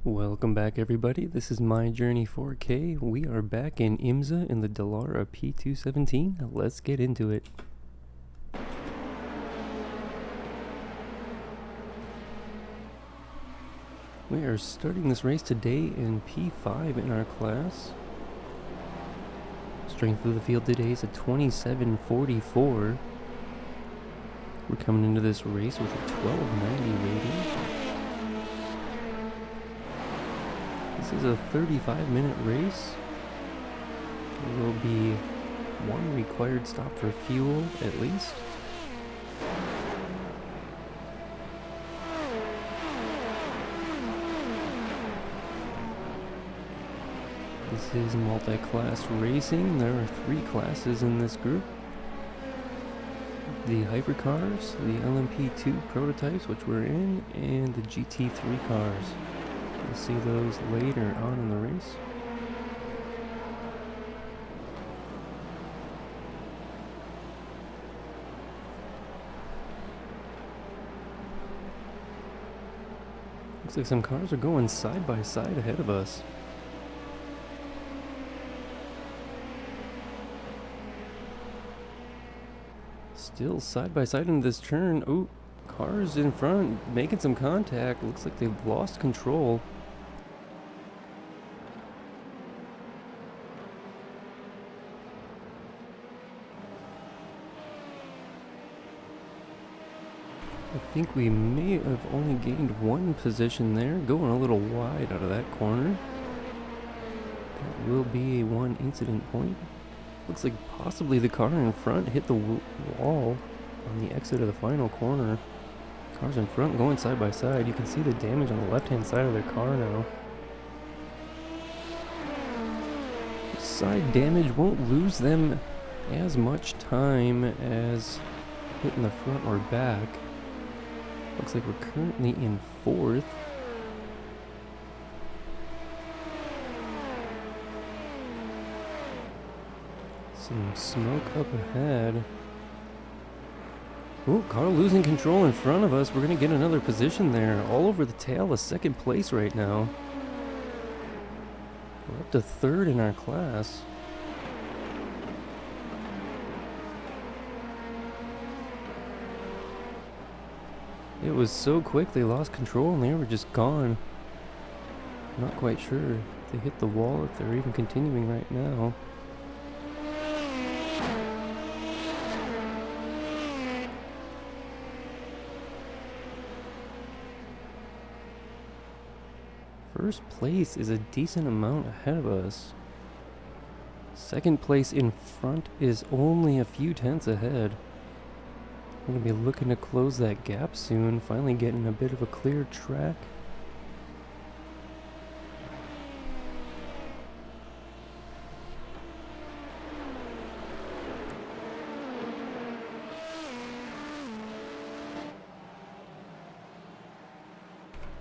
Welcome back, everybody. This is My Journey 4K. We are back in IMSA in the Dallara P217. Let's get into it. We are starting this race today in P5 in our class. Strength of the field today is a 2744. We're coming into this race with a 1290 rating. This is a 35-minute race. There will be one required stop for fuel at least. This is multi-class racing. There are 3 classes in this group. The hypercars, the LMP2 prototypes, which we're in, and the GT3 cars. We'll see those later on in the race. Looks like some cars are going side by side ahead of us. Still side by side in this turn. Ooh, cars in front making some contact. Looks like they've lost control. I think we may have only gained one position there, going a little wide out of that corner. That will be a one incident point. Looks like possibly the car in front hit the wall on the exit of the final corner. Cars in front going side by side. You can see the damage on the left-hand side of their car now. Side damage won't lose them as much time as hitting the front or back. Looks like we're currently in 4th. Some smoke up ahead. Ooh, car losing control in front of us. We're going to get another position there. All over the tail of 2nd place right now. We're up to 3rd in our class. It was so quick they lost control and they were just gone. Not quite sure if they hit the wall, if they're even continuing right now. First place is a decent amount ahead of us. 2nd place in front is only a few tenths ahead. We're going to be looking to close that gap soon, finally getting a bit of a clear track.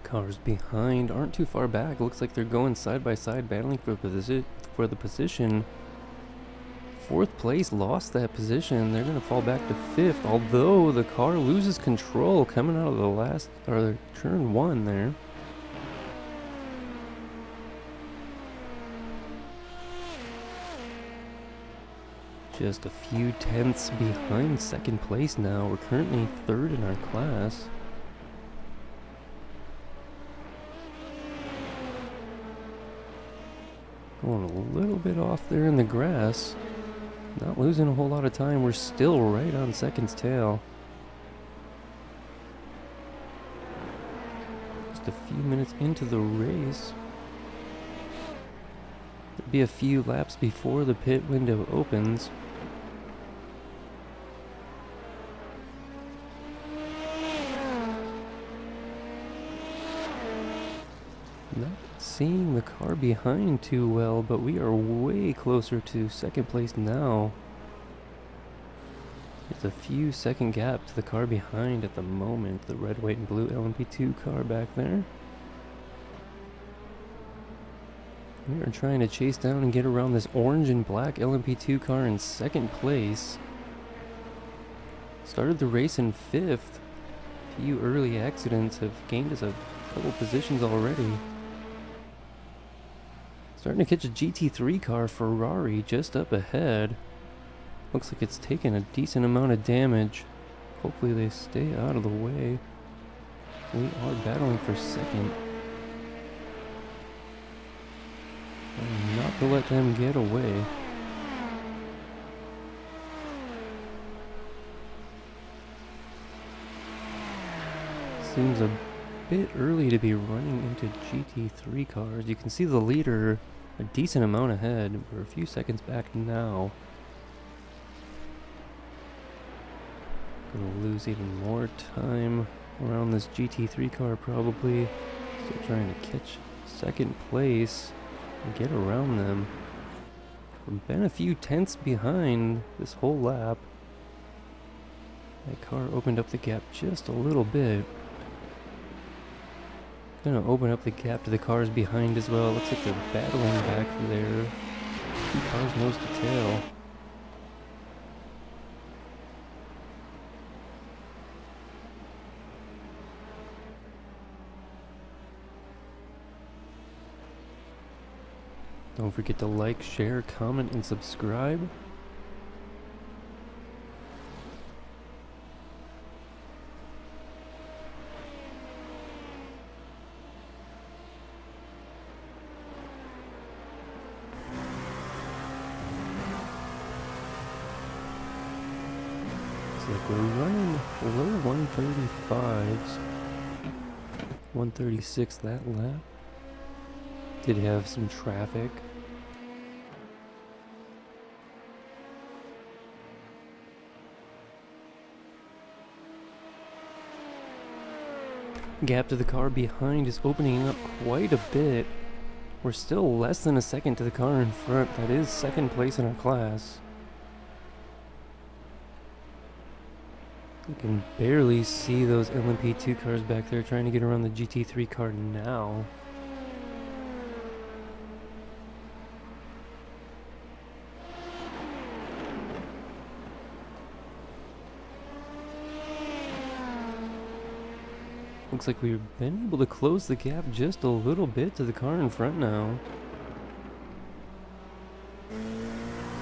Cars behind aren't too far back. Looks like they're going side by side, battling for the position. 4th place lost that position. They're going to fall back to 5th, although the car loses control coming out of the turn 1 there. Just a few tenths behind 2nd place now. We're currently 3rd in our class. Going a little bit off there in the grass. Not losing a whole lot of time. We're still right on 2nd's tail. Just a few minutes into the race. There'll be a few laps before the pit window opens. Not seeing the car behind too well, but we are way closer to 2nd place now. It's a few second gap to the car behind at the moment, the red, white, and blue LMP2 car back there. We are trying to chase down and get around this orange and black LMP2 car in 2nd place. Started the race in 5th. A few early accidents have gained us a couple positions already. Starting to catch a GT3 car, Ferrari, just up ahead. Looks like it's taken a decent amount of damage. Hopefully they stay out of the way. We are battling for second. Not to let them get away. Seems a bit early to be running into GT3 cars. You can see the leader a decent amount ahead. We're a few seconds back now. Gonna lose even more time around this GT3 car probably. Still trying to catch second place and get around them. We've been a few tenths behind this whole lap. That car opened up the gap just a little bit. Gonna open up the gap to the cars behind as well. Looks like they're battling back there. Two cars nose to tail. Don't forget to like, share, comment, and subscribe. Like we're running low 135s, 136 that lap. Did have some traffic. Gap to the car behind is opening up quite a bit. We're still less than a second to the car in front. That is second place in our class. You can barely see those LMP2 cars back there trying to get around the GT3 car now. Looks like we've been able to close the gap just a little bit to the car in front now.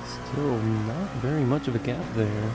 Still not very much of a gap there.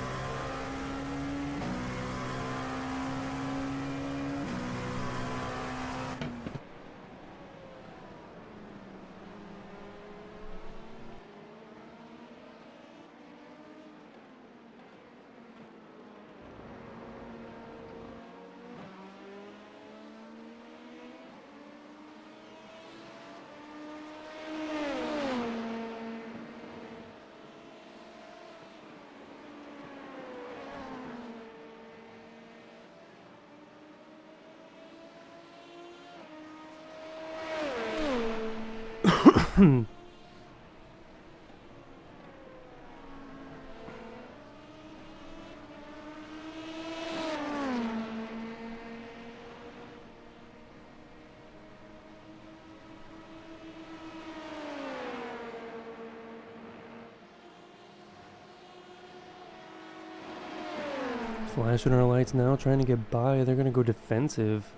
Flashing our lights now, trying to get by. They're gonna go defensive.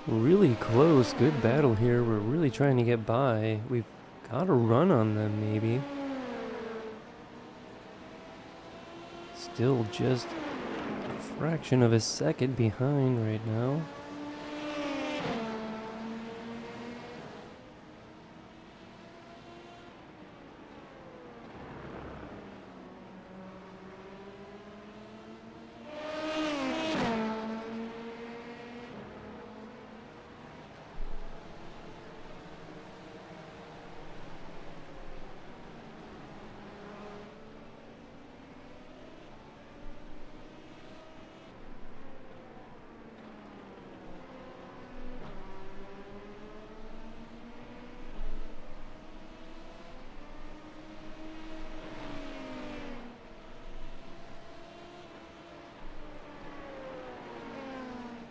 Really close, good battle here. We're really trying to get by. We've got a run on them, maybe. Still just a fraction of a second behind right now.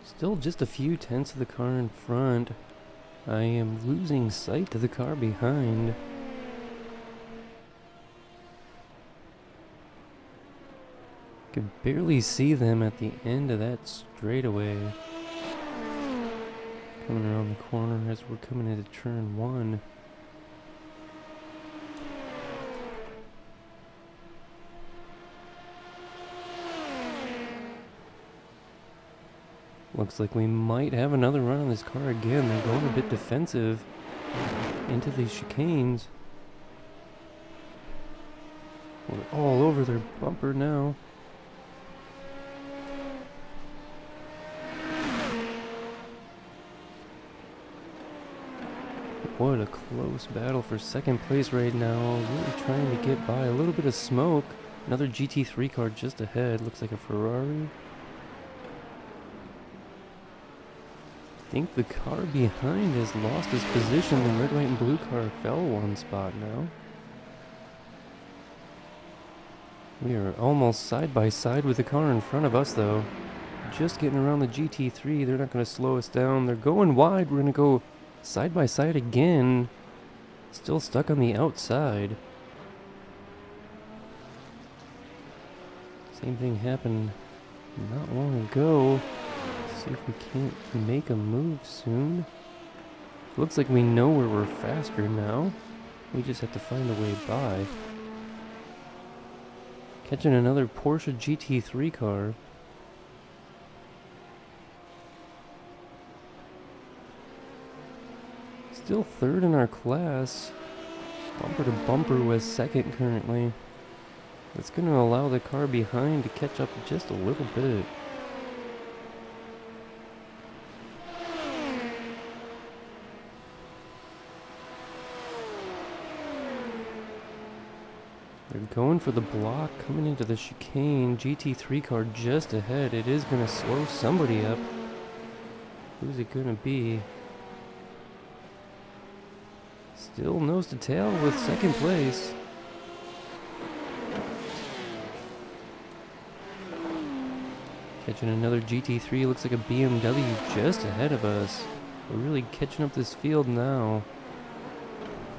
Still just a few tenths of the car in front. I am losing sight to the car behind. Could barely see them at the end of that straightaway. Coming around the corner as we're coming into turn 1. Looks like we might have another run on this car again. They're going a bit defensive into these chicanes. We're all over their bumper now. What a close battle for second place right now. Really trying to get by. A little bit of smoke. Another GT3 car just ahead. Looks like a Ferrari. I think the car behind has lost his position. The red, white, and blue car fell one spot now. We are almost side by side with the car in front of us though. Just getting around the GT3. They're not going to slow us down. They're going wide. We're going to go side by side again. Still stuck on the outside. Same thing happened not long ago. See if we can't make a move soon. Looks like we know where we're faster now. We just have to find a way by. Catching another Porsche GT3 car. Still third in our class. Bumper to bumper with second currently. That's going to allow the car behind to catch up just a little bit. They're going for the block, coming into the chicane. GT3 car just ahead. It is going to slow somebody up. Who's it going to be? Still nose to tail with second place. Catching another GT3. Looks like a BMW just ahead of us. We're really catching up this field now.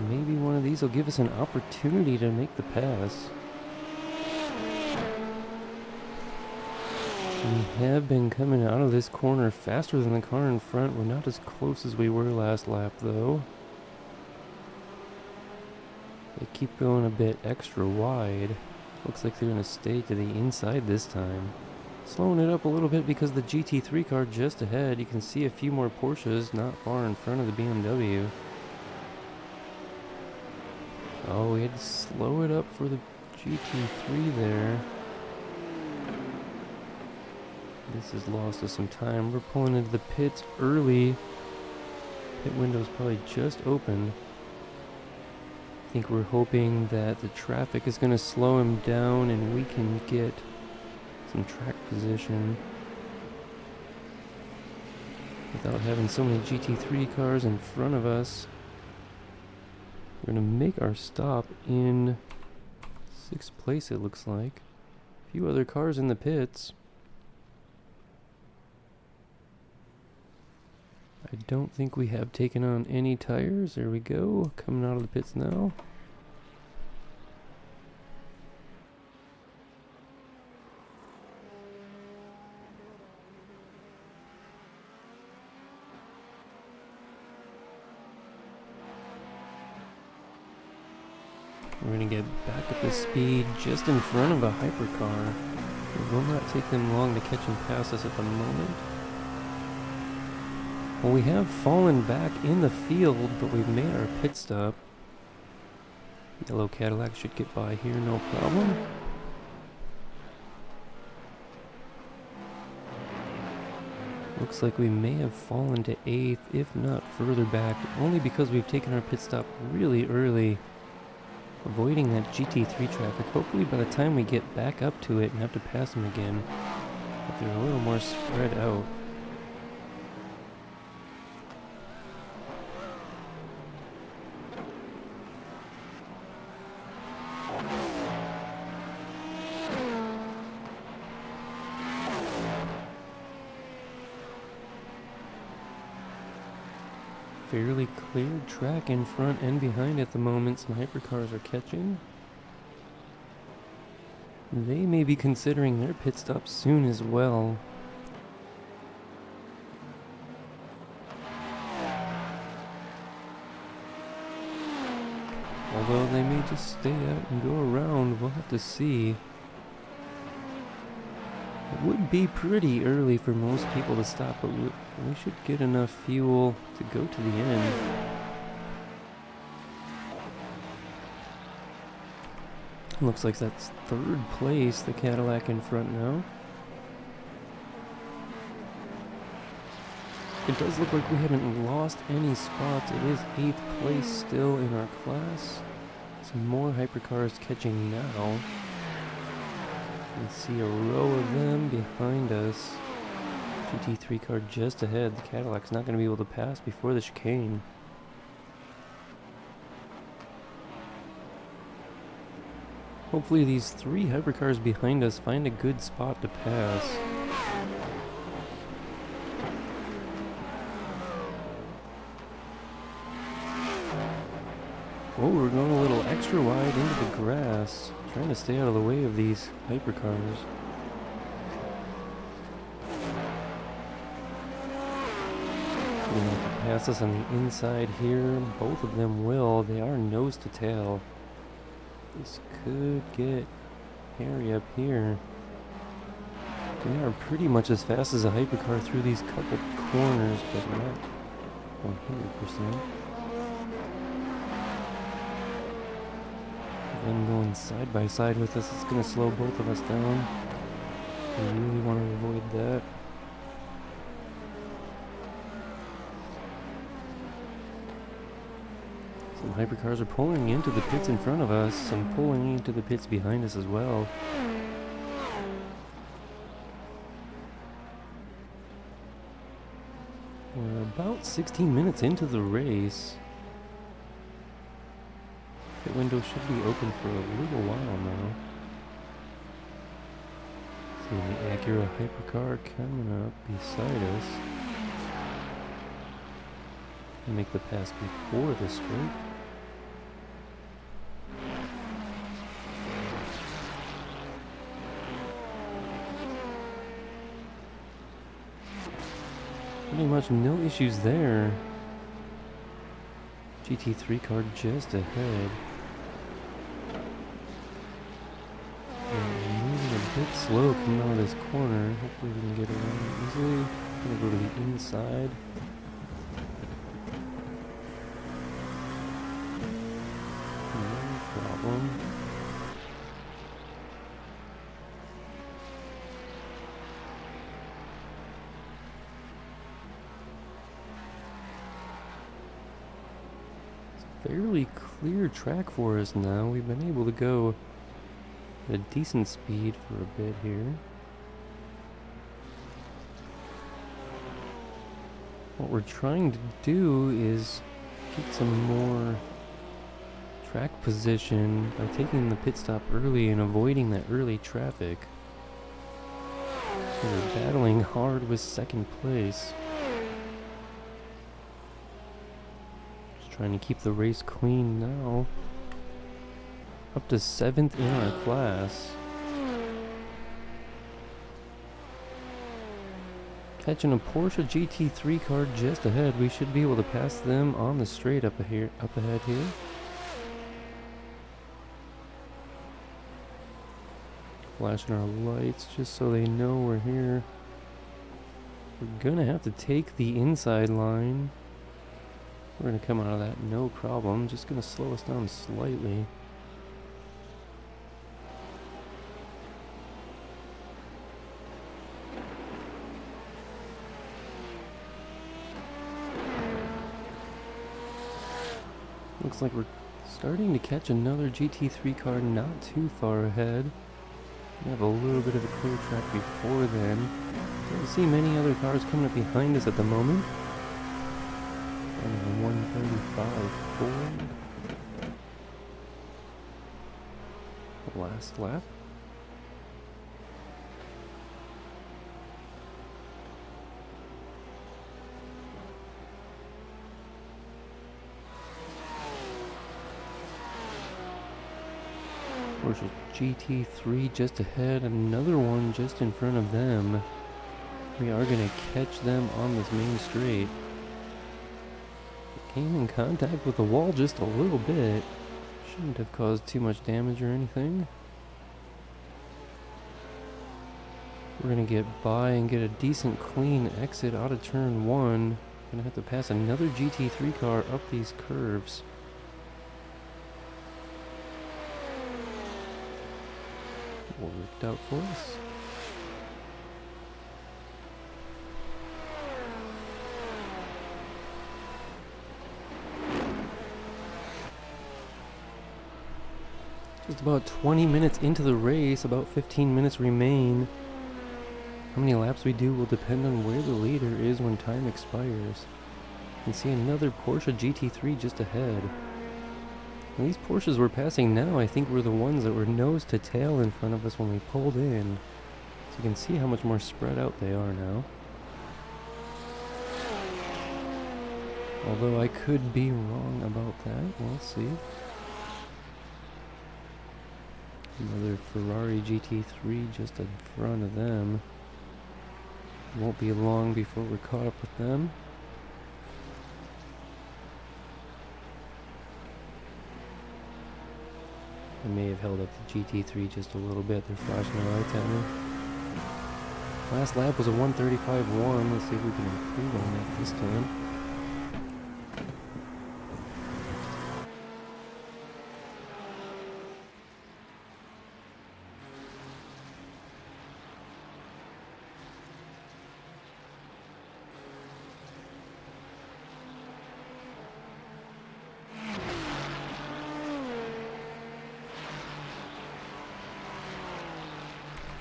Maybe one of these will give us an opportunity to make the pass. We have been coming out of this corner faster than the car in front. We're not as close as we were last lap though. They keep going a bit extra wide. Looks like they're going to stay to the inside this time. Slowing it up a little bit because the GT3 car just ahead. You can see a few more Porsches not far in front of the BMW. Oh, we had to slow it up for the GT3 there. This has lost us some time. We're pulling into the pits early. Pit window's probably just opened. I think we're hoping that the traffic is going to slow him down and we can get some track position without having so many GT3 cars in front of us. We're going to make our stop in 6th place, it looks like. A few other cars in the pits. I don't think we have taken on any tires. There we go. Coming out of the pits now. We're going to get back up to speed just in front of a hypercar. It will not take them long to catch and pass us at the moment. Well, we have fallen back in the field, but we've made our pit stop. Yellow Cadillac should get by here, no problem. Looks like we may have fallen to 8th, if not further back, only because we've taken our pit stop really early, avoiding that GT3 traffic. Hopefully by the time we get back up to it and have to pass them again, that they're a little more spread out. Fairly cleared track in front and behind at the moment. Some hypercars are catching. They may be considering their pit stop soon as well. Although they may just stay out and go around, we'll have to see. It would be pretty early for most people to stop, but we should get enough fuel to go to the end. Looks like that's third place, the Cadillac in front now. It does look like we haven't lost any spots. It is 8th place still in our class. Some more hypercars catching now. You can see a row of them behind us. GT3 car just ahead. The Cadillac's not going to be able to pass before the chicane. Hopefully these 3 hypercars behind us find a good spot to pass. Oh, we're going a little extra wide into the grass, trying to stay out of the way of these hypercars. They can pass us on the inside here. Both of them will. They are nose to tail. This could get hairy up here. They are pretty much as fast as a hypercar through these couple corners, but not 100%. Them going side by side with us, it's going to slow both of us down. We really want to avoid that. Some hypercars are pulling into the pits in front of us, some pulling into the pits behind us as well. We're about 16 minutes into the race. The window should be open for a little while now. See the Acura hypercar coming up beside us. And make the pass before the straight. Pretty much no issues there. GT3 car just ahead. Moving a bit slow coming out of this corner. Hopefully we can get around easily. Gonna go to the inside. No problem. Fairly clear track for us now. We've been able to go at a decent speed for a bit here. What we're trying to do is get some more track position by taking the pit stop early and avoiding that early traffic. So we're battling hard with second place. Trying to keep the race clean now. Up to 7th in our class. Catching a Porsche GT3 car just ahead. We should be able to pass them on the straight up ahead here. Flashing our lights just so they know we're here. We're gonna have to take the inside line. We're going to come out of that no problem. Just going to slow us down slightly. Looks like we're starting to catch another GT3 car not too far ahead. We have a little bit of a clear track before then. Don't see many other cars coming up behind us at the moment. 135 forward. Last lap. Porsche GT3 just ahead, another one just in front of them. We are going to catch them on this main straight. Came in contact with the wall just a little bit. Shouldn't have caused too much damage or anything. We're gonna get by and get a decent clean exit out of turn 1. Gonna have to pass another GT3 car up these curves. Worked out for us. Just about 20 minutes into the race, about 15 minutes remain. How many laps we do will depend on where the leader is when time expires. You can see another Porsche GT3 just ahead. And these Porsches we're passing now, I think, were the ones that were nose to tail in front of us when we pulled in. So you can see how much more spread out they are now. Although I could be wrong about that, we'll see. Another Ferrari GT3 just in front of them. Won't be long before we're caught up with them. I may have held up the GT3 just a little bit. They're flashing their lights at me. Last lap was a 1:35.1. Let's see if we can improve on that this time.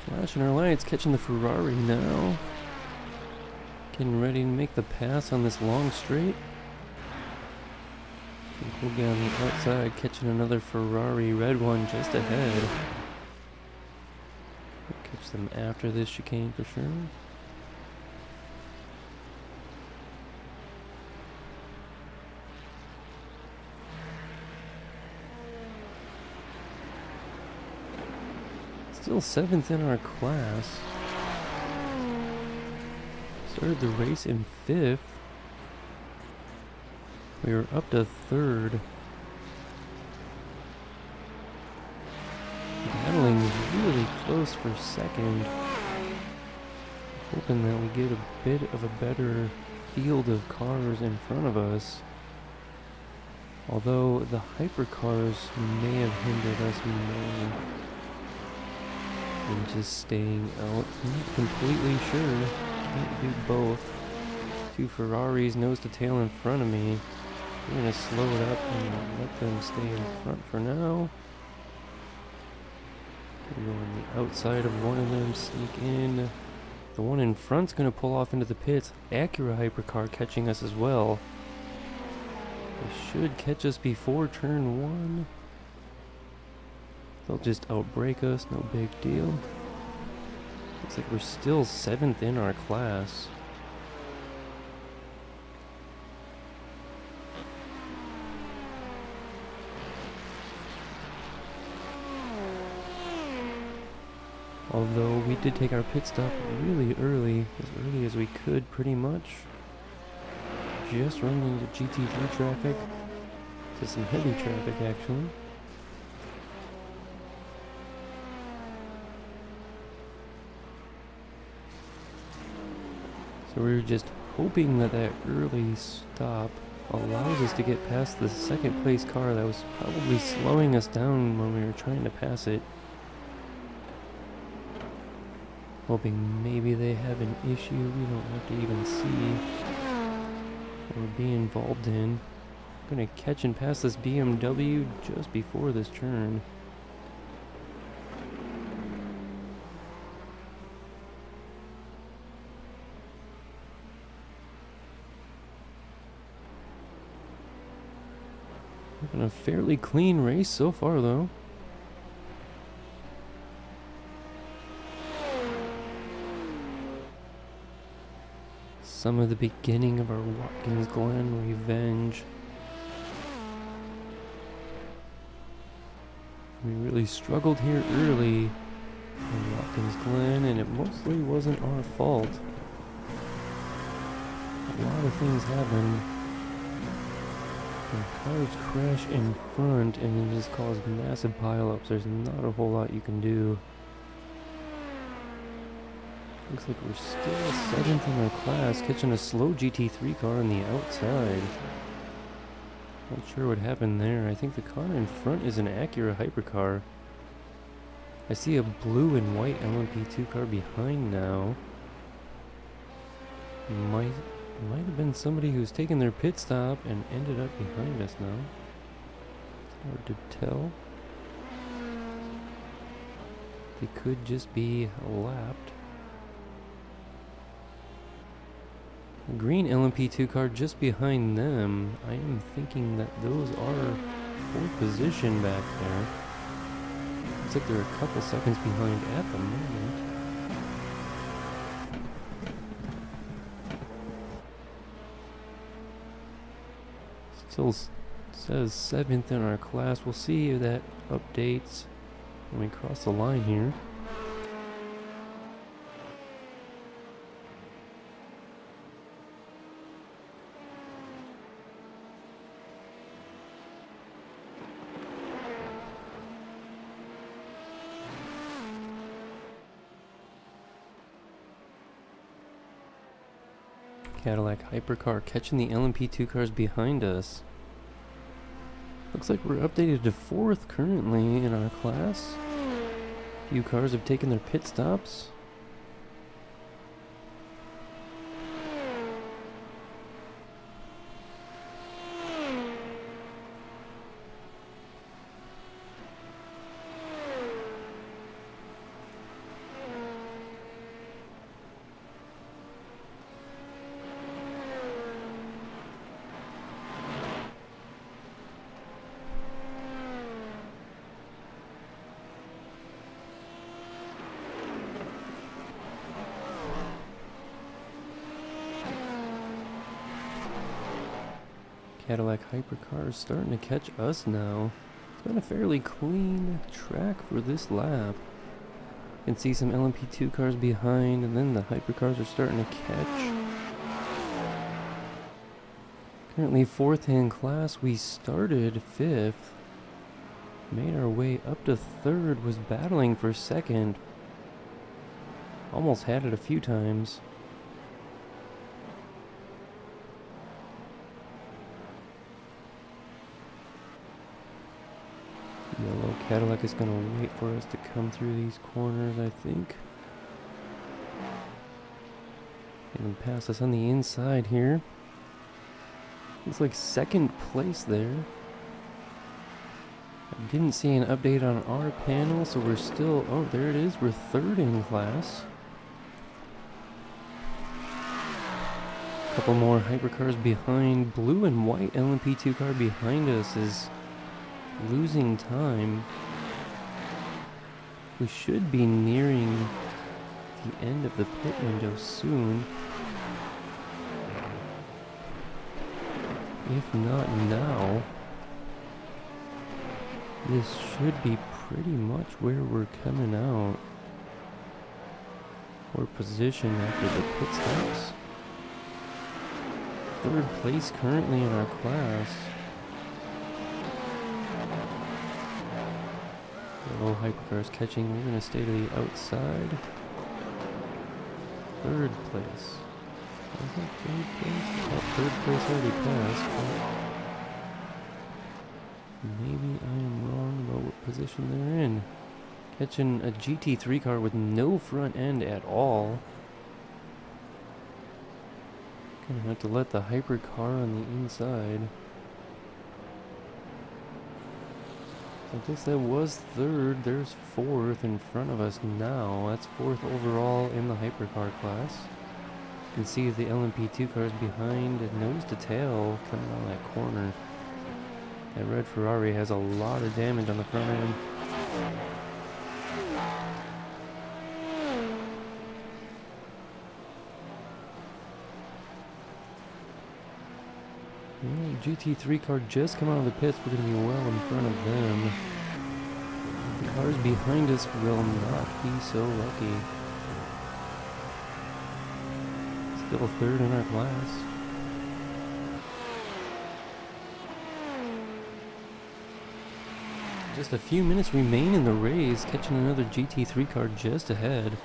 Flashing our lights, catching the Ferrari now. Getting ready to make the pass on this long straight. I think we'll get on the outside, catching another Ferrari red one just ahead. We'll catch them after this chicane for sure. Still 7th in our class. Started the race in 5th. We were up to 3rd. Battling really close for 2nd. Hoping that we get a bit of a better field of cars in front of us. Although the hypercars may have hindered us more than just staying out. I'm not completely sure. Can't do both. 2 Ferraris nose to tail in front of me. We're gonna slow it up and let them stay in front for now. Go on the outside of one of them, sneak in. The one in front's gonna pull off into the pits. Acura hypercar catching us as well. They should catch us before turn 1. They'll just outbrake us, no big deal. Looks like we're still 7th in our class. Although we did take our pit stop really early as we could pretty much. Just running into GT3 traffic, to some heavy traffic actually. So we were just hoping that that early stop allows us to get past the 2nd place car that was probably slowing us down when we were trying to pass it. Hoping maybe they have an issue we don't have to even see or be involved in. I'm gonna catch and pass this BMW just before this turn. Been a fairly clean race so far though. Some of the beginning of our Watkins Glen revenge. We really struggled here early in Watkins Glen, and it mostly wasn't our fault. A lot of things happened. And cars crash in front and it just causes massive pileups. There's not a whole lot you can do. Looks like we're still 7th in our class, catching a slow GT3 car on the outside. Not sure what happened there. I think the car in front is an Acura hypercar. I see a blue and white LMP2 car behind now. Might have been somebody who's taken their pit stop and ended up behind us now. It's hard to tell. They could just be lapped. A green LMP2 car just behind them. I am thinking that those are pole position back there. Looks like they're a couple seconds behind at the moment. Still says 7th in our class. We'll see if that updates when we cross the line here. Cadillac hypercar catching the LMP2 cars behind us. Looks like we're updated to 4th currently in our class. A few cars have taken their pit stops. Cadillac hypercar is starting to catch us now. It's been a fairly clean track for this lap. You can see some LMP2 cars behind, and then the hypercars are starting to catch. Currently 4th in class. We started 5th. Made our way up to 3rd, was battling for 2nd. Almost had it a few times. Yellow Cadillac is going to wait for us to come through these corners, I think. And pass us on the inside here. Looks like 2nd place there. I didn't see an update on our panel, so we're still... Oh, there it is. We're 3rd in class. Couple more hypercars behind. Blue and white LMP2 car behind us is losing time. We should be nearing the end of the pit window soon. If not now, this should be pretty much where we're coming out. We're positioned after the pit stops. 3rd place currently in our class. Yellow hypercars catching. We're going to stay to the outside. 3rd place. Was that 3rd place? Oh, 3rd place already passed. Maybe I am wrong about what position they're in. Catching a GT3 car with no front end at all. Gonna have to let the hypercar on the inside. I guess that was 3rd. There's 4th in front of us now. That's 4th overall in the hypercar class. You can see the LMP2 cars behind, nose to tail, coming out of that corner. That red Ferrari has a lot of damage on the front end. GT3 car just come out of the pits. We're going to be well in front of them. The cars behind us will not be so lucky. Still 3rd in our class. Just a few minutes remain in the race, catching another GT3 car just ahead.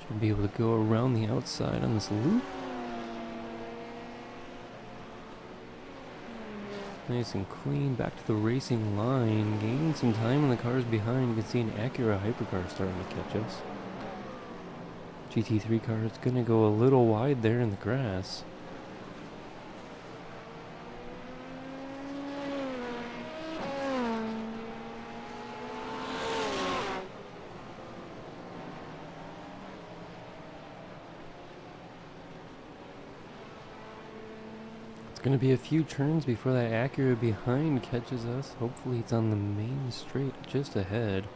Should be able to go around the outside on this loop. Nice and clean, back to the racing line, gaining some time on the cars behind. You can see an Acura hypercar starting to catch us. GT3 car is going to go a little wide there in the grass. Gonna be a few turns before that Acura behind catches us. Hopefully it's on the main straight just ahead.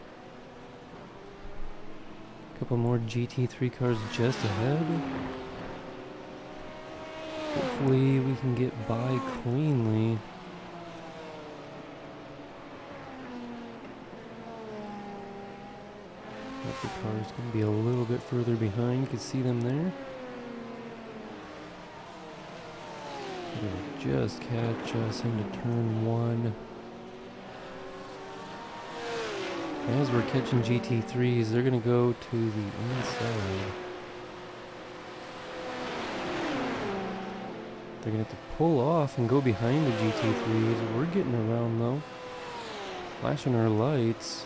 Couple more GT3 cars just ahead. Hopefully we can get by cleanly. The car is gonna be a little bit further behind. You can see them there. It'll just catch us into turn one. As we're catching GT3s, they're going to go to the inside. They're going to have to pull off and go behind the GT3s. We're getting around though. Flashing our lights.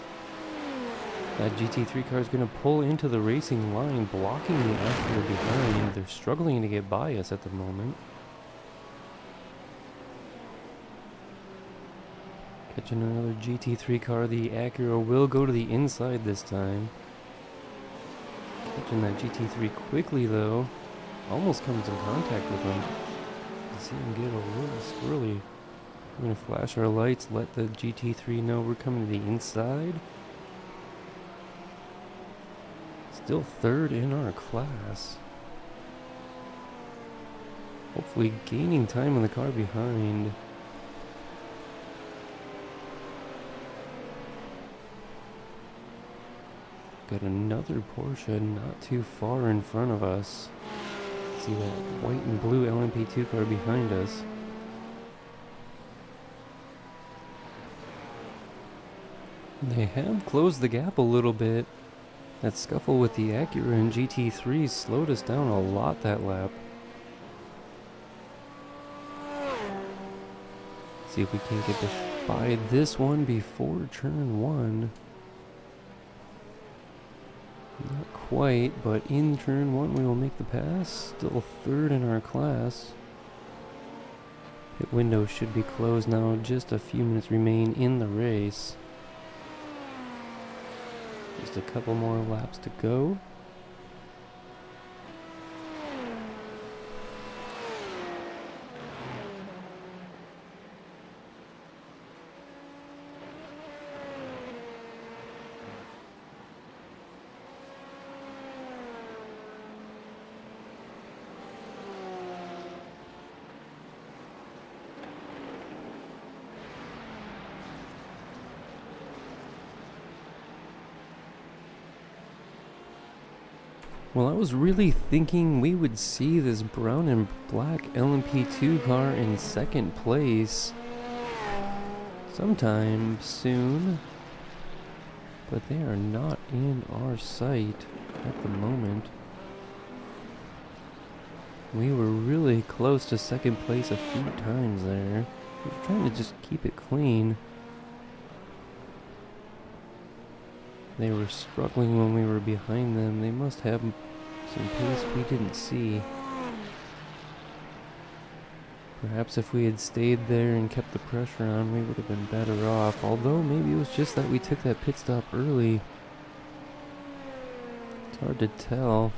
That GT3 car is going to pull into the racing line, blocking the Acura behind. They're struggling to get by us at the moment. Catching another GT3 car, the Acura will go to the inside this time. Catching that GT3 quickly though. Almost comes in contact with him. You see him get a little squirrely. We're going to flash our lights, let the GT3 know we're coming to the inside. Still third in our class. Hopefully gaining time on the car behind. Got another Porsche not too far in front of us. See that white and blue LMP2 car behind us. They have closed the gap a little bit. That scuffle with the Acura and GT3 slowed us down a lot that lap. See if we can get by this one before turn one. Not quite, but in turn one we will make the pass. Still third in our class. Pit window should be closed now. Just a few minutes remain in the race. Just a couple more laps to go. Well, I was really thinking we would see this brown and black LMP2 car in second place sometime soon, but they are not in our sight at the moment. We were really close to second place a few times there. We were trying to just keep it clean. They were struggling when we were behind them. They must have some pace we didn't see. Perhaps if we had stayed there and kept the pressure on, we would have been better off. Although maybe it was just that we took that pit stop early. It's hard to tell.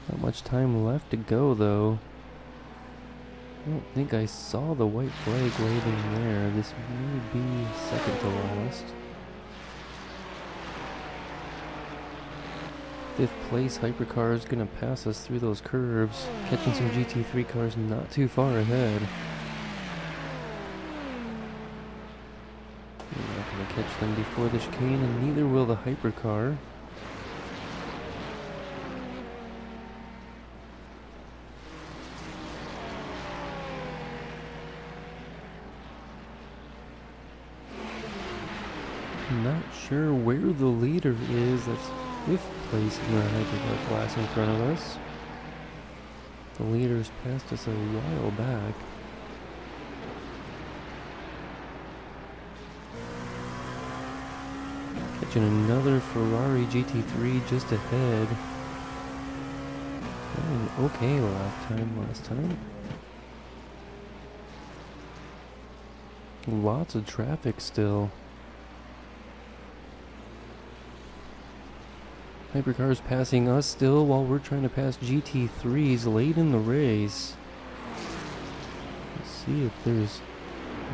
Not much time left to go though. I don't think I saw the white flag waving there. This may be second to last. Fifth place hypercar is going to pass us through those curves, catching some GT3 cars not too far ahead. We're not going to catch them before the chicane, and neither will the hypercar. Not sure where the leader is. That's 5th place in the hypercar class in front of us. The leaders passed us a while back. Catching another Ferrari GT3 just ahead. An okay lap time last time. Lots of traffic still. Hypercars passing us still while we're trying to pass GT3s late in the race. Let's see if there's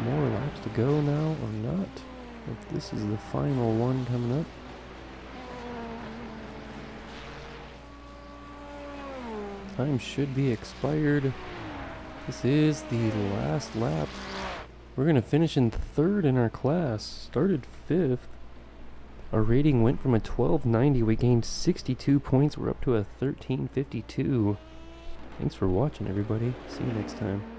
more laps to go now or not. If this is the final one coming up. Time should be expired. This is the last lap. We're going to finish in 3rd in our class. Started 5th. Our rating went from a 1290. We gained 62 points. We're up to a 1352. Thanks for watching, everybody. See you next time.